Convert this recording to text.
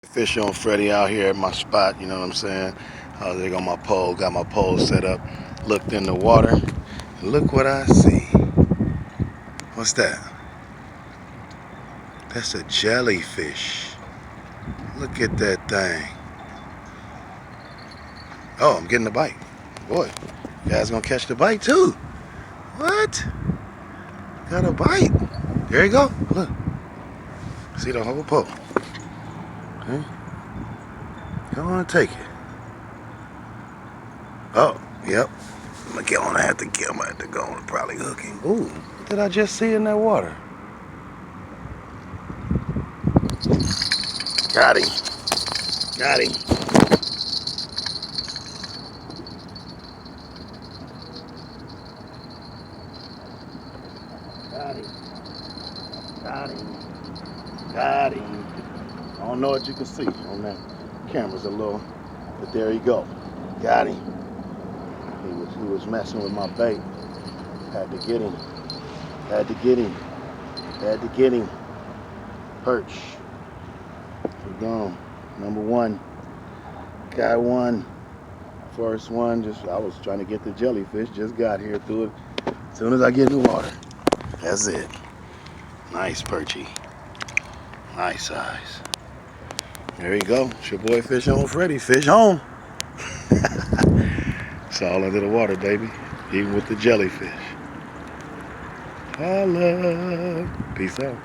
Fish on Freddy out here at my spot, you know what I'm saying? There go my pole, got my pole set up, looked in the water, and look what I see. What's that? That's a jellyfish. Look at that thing. Oh, I'm getting a bite. Boy, you guys gonna catch the bite too. What? Got a bite. There you go. Look. See the whole pole. Okay. Go on and take it. Oh, yep. I'm gonna have to go and probably hook him. Ooh, what did I just see in that water? Got him. Got him. Got him. Got him. Got him. I don't know what you can see on that camera's a little, but there you go. Got him. He was messing with my bait. Had to get him. Had to get him. Had to get him. Perch. We're gone. Number one. Got one. First one. I was trying to get the jellyfish. Just got here through it. As soon as I get in the water. That's it. Nice perchy. Nice size. There you go. It's your boy Fish on Freddy. Fish home. It's all under the water, baby. Even with the jellyfish. Holla. Peace out.